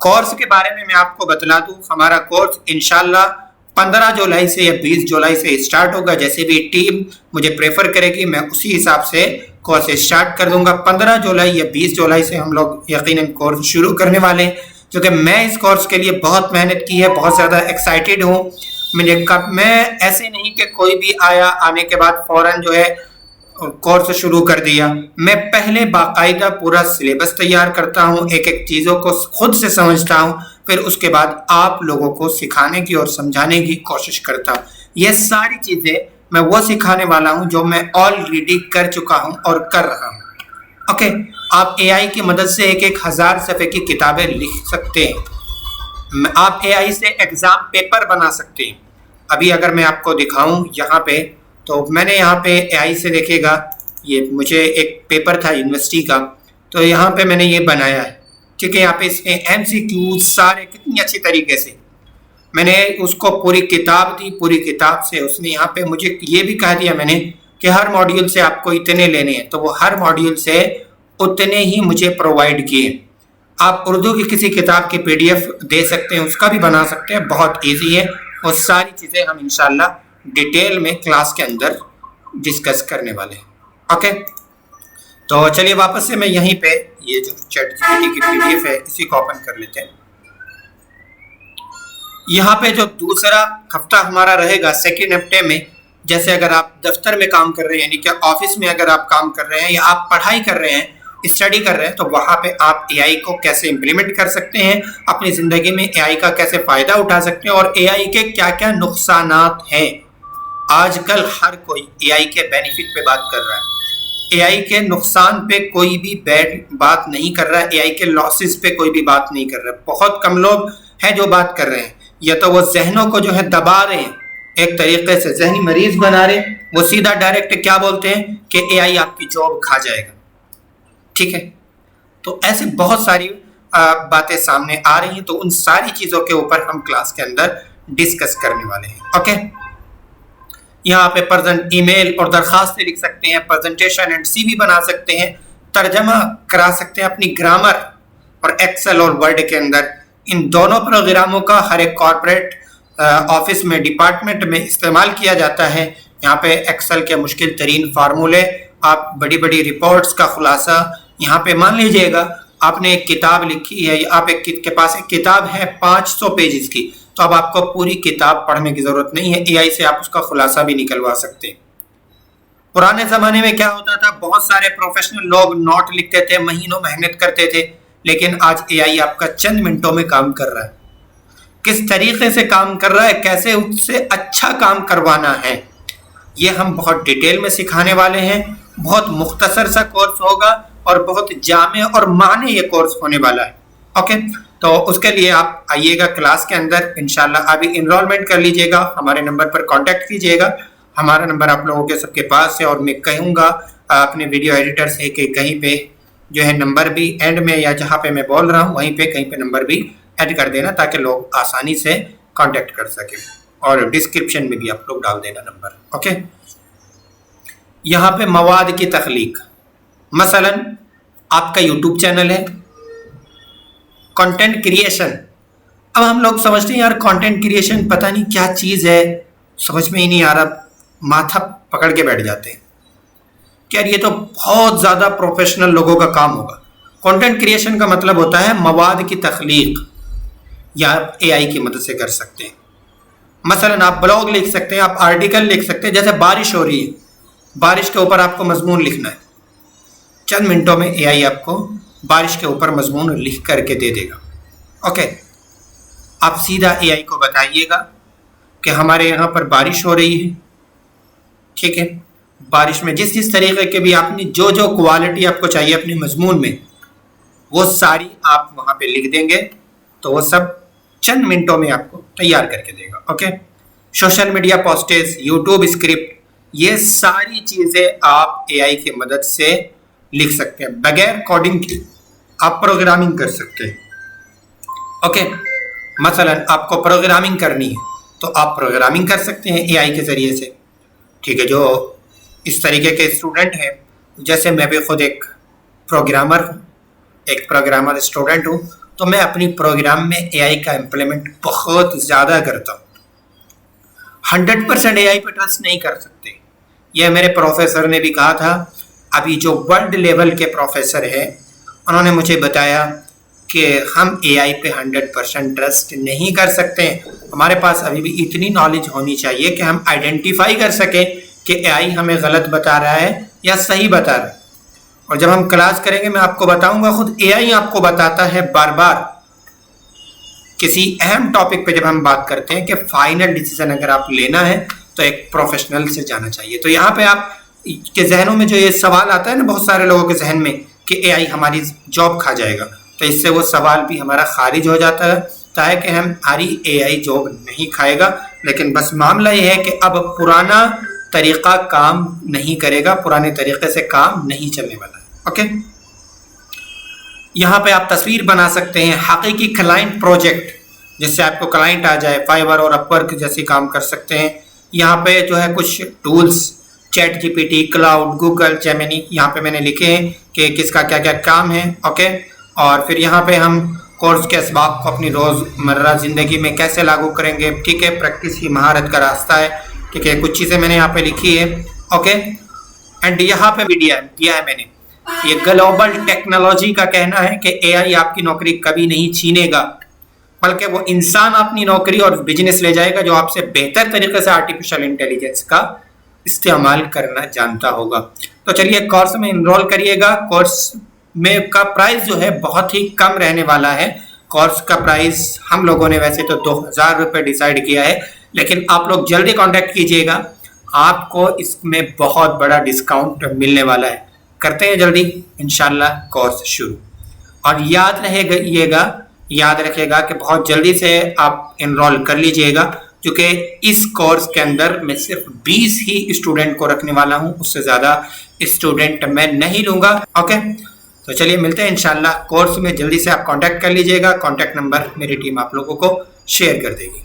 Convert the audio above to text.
Course کے بارے میں آپ کو بتلا دوں، ہمارا کورس انشاءاللہ 15 جولائی سے یا 20 جولائی سے اسٹارٹ ہوگا. جیسے بھی ٹیم مجھے پریفر کرے گی میں اسی حساب سے کورس اسٹارٹ کر دوں گا. 15 جولائی یا 20 جولائی سے ہم لوگ یقیناً کورس شروع کرنے والے ہیں، کیونکہ میں اس کورس کے لیے بہت محنت کی ہے، بہت زیادہ ایکسائٹیڈ ہوں. میں ایسے نہیں کہ کوئی بھی آنے کے بعد فوراً جو ہے کورس شروع کر دیا. میں پہلے باقاعدہ پورا سلیبس تیار کرتا ہوں، ایک ایک چیزوں کو خود سے سمجھتا ہوں، پھر اس کے بعد آپ لوگوں کو سکھانے کی اور سمجھانے کی کوشش کرتا ہوں. یہ ساری چیزیں میں وہ سکھانے والا ہوں جو میں آلریڈی کر چکا ہوں اور کر رہا ہوں. اوکے، آپ اے آئی کی مدد سے 1000 صفحے کی کتابیں لکھ سکتے ہیں. آپ اے آئی سے ایگزام پیپر بنا سکتے ہیں. ابھی اگر میں آپ کو دکھاؤں یہاں پہ، تو میں نے یہاں پہ اے آئی سے دیکھے گا، یہ مجھے ایک پیپر تھا یونیورسٹی کا، تو یہاں پہ میں نے یہ بنایا ہے. ٹھیک ہے، یہاں پہ اس میں ایم سی کیوز سارے کتنی اچھی طریقے سے میں نے اس کو پوری کتاب دی. پوری کتاب سے اس نے یہاں پہ مجھے یہ بھی کہہ دیا میں نے کہ ہر ماڈیول سے آپ کو اتنے لینے ہیں، تو وہ ہر ماڈیول سے اتنے ہی مجھے پرووائڈ کیے. آپ اردو کی کسی کتاب کی پی ڈی ایف دے سکتے ہیں، اس کا بھی بنا سکتے ہیں، بہت ایزی ہے. اور ساری چیزیں ہم انشاءاللہ ڈیٹیل میں کلاس کے اندر ڈسکس کرنے والے ہیں. اوکے، تو چلیے واپس سے میں یہیں پہ یہ جو چیٹ جی پی ٹی کی پی ڈی ایف ہے اسی کو اوپن کر لیتے ہیں. یہاں پہ جو دوسرا ہفتہ ہمارا رہے گا سیکنڈ ہفتے میں، جیسے اگر آپ دفتر میں کام کر رہے ہیں، یعنی کہ آفس میں اگر آپ کام کر رہے ہیں یا آپ پڑھائی کر رہے ہیں، اسٹڈی کر رہے ہیں، تو وہاں پہ آپ اے آئی کو کیسے امپلیمنٹ کر سکتے ہیں، اپنی زندگی میں اے آئی کا کیسے فائدہ اٹھا سکتے ہیں، اور اے آئی کے کیا کیا نقصانات ہیں. آج کل ہر کوئی اے آئی کے بینیفٹ پہ بات کر رہا ہے، اے آئی کے نقصان پہ کوئی بھی بات نہیں کر رہا ہے، اے آئی کے لاسز پہ کوئی بھی بات نہیں کر رہا ہے. بہت کم لوگ ہیں جو بات کر رہے ہیں، یا تو وہ ذہنوں کو جو ہے دبا رہے ہیں، ایک طریقے سے ذہنی مریض بنا رہے ہیں. وہ سیدھا ڈائریکٹ کیا بولتے ہیں کہ اے آئی آپ کی جاب کھا جائے گا. ٹھیک ہے، تو ایسے بہت ساری باتیں سامنے آ رہی ہیں، تو ان ساری چیزوں کے اوپر ہم کلاس کے اندر ڈسکس کرنے والے ہیں. اوکے، یہاں پہ پریزنٹ ای میل اور درخواستیں لکھ سکتے ہیں، پریزنٹیشن اینڈ سی وی بنا سکتے ہیں، ترجمہ کرا سکتے ہیں اپنی گرامر اور ایکسل اور ورڈ کے اندر. ان دونوں پروگراموں کا ہر ایک کارپوریٹ آفس میں، ڈپارٹمنٹ میں استعمال کیا جاتا ہے. یہاں پہ ایکسل کے مشکل ترین فارمولے، آپ بڑی بڑی رپورٹس کا خلاصہ، یہاں پہ مان لیجئے گا آپ نے ایک کتاب لکھی ہے، آپ کے پاس ایک کتاب ہے 500 پیجز کی، تو اب آپ کو پوری کتاب پڑھنے کی ضرورت نہیں ہے، اے آئی سے آپ اس کا خلاصہ بھی نکلوا سکتے ہیں. پرانے زمانے میں کیا ہوتا تھا، بہت سارے پروفیشنل لوگ نوٹ لکھتے تھے، مہینوں محنت کرتے تھے، لیکن آج اے آئی آپ کا چند منٹوں میں کام کر رہا ہے. کس طریقے سے کام کر رہا ہے، کیسے اس سے اچھا کام کروانا ہے، یہ ہم بہت ڈیٹیل میں سکھانے والے ہیں. بہت مختصر سا کورس ہوگا اور بہت جامع اور معنی یہ کورس ہونے والا ہے. اوکے، تو اس کے لیے آپ آئیے گا کلاس کے اندر انشاءاللہ. ابھی انرولمنٹ کر لیجئے گا، ہمارے نمبر پر کانٹیکٹ کیجئے گا. ہمارا نمبر آپ لوگوں کے سب کے پاس ہے، اور میں کہوں گا اپنے ویڈیو ایڈیٹر سے کہ کہیں پہ جو ہے نمبر بھی اینڈ میں، یا جہاں پہ میں بول رہا ہوں وہیں پہ کہیں پہ نمبر بھی ایڈ کر دینا، تاکہ لوگ آسانی سے کانٹیکٹ کر سکیں، اور ڈسکرپشن میں بھی آپ لوگ ڈال دینا نمبر. اوکے، یہاں پہ مواد کی تخلیق، مثلا آپ کا یوٹیوب چینل ہے، کنٹینٹ کریشن. اب ہم لوگ سمجھتے ہیں یار کنٹینٹ کریشن پتہ نہیں کیا چیز ہے، سمجھ میں ہی نہیں آ رہا، ماتھا پکڑ کے بیٹھ جاتے ہیں کہ یار یہ تو بہت زیادہ پروفیشنل لوگوں کا کام ہوگا. کنٹینٹ کریشن کا مطلب ہوتا ہے مواد کی تخلیق، یا اے آئی کی مدد سے کر سکتے ہیں. مثلا آپ بلاگ لکھ سکتے ہیں، آپ آرٹیکل لکھ سکتے ہیں. جیسے بارش ہو رہی ہے، بارش کے اوپر آپ کو مضمون لکھنا ہے، چند منٹوں میں اے آئی آپ کو بارش کے اوپر مضمون لکھ کر کے دے دے گا. اوکے، آپ سیدھا اے آئی کو بتائیے گا کہ ہمارے یہاں پر بارش ہو رہی ہے. ٹھیک ہے، بارش میں جس طریقے کے بھی آپ نے جو کوالٹی آپ کو چاہیے اپنے مضمون میں، وہ ساری آپ وہاں پہ لکھ دیں گے، تو وہ سب چند منٹوں میں آپ کو تیار کر کے دے گا. Okay, social media posts, YouTube script, یہ ساری چیزیں آپ اے آئی کی مدد سے لکھ سکتے ہیں. بغیر کوڈنگ کی آپ پروگرامنگ کر سکتے ہیں. اوکے، مثلا آپ کو پروگرامنگ کرنی ہے تو آپ پروگرامنگ کر سکتے ہیں اے آئی کے ذریعے سے. ٹھیک ہے، جو اس طریقے کے اسٹوڈنٹ ہیں، جیسے میں بھی خود ایک پروگرامر ہوں، ایک پروگرامر اسٹوڈنٹ ہوں، تو میں اپنی پروگرام میں اے آئی کا امپلیمنٹ بہت زیادہ کرتا ہوں. 100% اے آئی پہ ٹرسٹ نہیں کر سکتے. یہ میرے پروفیسر نے بھی کہا تھا. ابھی جو ورلڈ لیول کے پروفیسر ہیں انہوں نے مجھے بتایا کہ ہم اے آئی پہ 100% ٹرسٹ نہیں کر سکتے. ہمارے پاس ابھی بھی اتنی نالج ہونی چاہیے کہ ہم آئیڈینٹیفائی کر سکیں کہ اے آئی ہمیں غلط بتا رہا ہے یا صحیح بتا رہا ہے. اور جب ہم کلاس کریں گے میں آپ کو بتاؤں گا، خود اے آئی آپ کو بتاتا ہے بار بار کسی اہم ٹاپک پہ جب ہم بات کرتے ہیں کہ فائنل ڈیسیزن اگر آپ لینا ہے تو ایک پروفیشنل سے جانا چاہیے. تو یہاں پہ آپ کے ذہنوں میں جو یہ سوال آتا ہے نا بہت سارے لوگوں کے ذہن میں کہ اے آئی ہماری جاب کھا جائے گا، تو اس سے وہ سوال بھی ہمارا خارج ہو جاتا ہے. تاکہ ہماری اے آئی جاب نہیں کھائے گا، لیکن بس معاملہ یہ ہے کہ اب پرانا طریقہ کام نہیں کرے گا، پرانے طریقے سے کام نہیں چلنے والا ہے. اوکے، یہاں پہ آپ تصویر بنا سکتے ہیں حقیقی کلائنٹ پروجیکٹ جس سے آپ کو کلائنٹ آ جائے. فائبر اور اپ ورک جیسی کام کر سکتے ہیں. یہاں پہ جو ہے کچھ tools chat G P T, Claude, Google, Gemini یہاں پہ میں نے لکھے ہیں کہ کس کا کیا کیا کام ہے. اوکے، اور پھر یہاں پہ ہم کورس کے اسباق کو اپنی روزمرہ زندگی میں کیسے لاگو کریں گے. ٹھیک ہے، پریکٹس ہی مہارت کا راستہ ہے. ٹھیک ہے، کچھ چیزیں میں نے یہاں پہ لکھی ہے. اوکے، اینڈ یہاں پہ بھی دیا ہے میں نے. یہ گلوبل ٹیکنالوجی کا کہنا ہے کہ اے آئی آپ کی نوکری کبھی نہیں چھینے گا، بلکہ وہ انسان اپنی نوکری اور بزنس لے جائے گا جو آپ سے بہتر طریقے سے آرٹیفیشل انٹیلیجنس کا استعمال کرنا جانتا ہوگا. تو چلیے کورس میں انرول کریے گا. کورس میں کا پرائز جو ہے بہت ہی کم رہنے والا ہے. کورس کا پرائز ہم لوگوں نے ویسے تو 2000 روپے ڈیسائیڈ کیا ہے، لیکن آپ لوگ جلدی کانٹیکٹ کیجئے گا، آپ کو اس میں بہت بڑا ڈسکاؤنٹ ملنے والا ہے. کرتے ہیں جلدی انشاءاللہ کورس شروع. اور یاد رکھے گا کہ بہت جلدی سے آپ انرول کر لیجئے گا، کیونکہ اس کورس کے اندر میں صرف 20 ہی اسٹوڈنٹ کو رکھنے والا ہوں، اس سے زیادہ اسٹوڈنٹ میں نہیں لوں گا. اوکے، تو چلیے ملتے ہیں انشاءاللہ کورس میں. جلدی سے آپ کانٹیکٹ کر لیجئے گا. کانٹیکٹ نمبر میری ٹیم آپ لوگوں کو شیئر کر دے گی.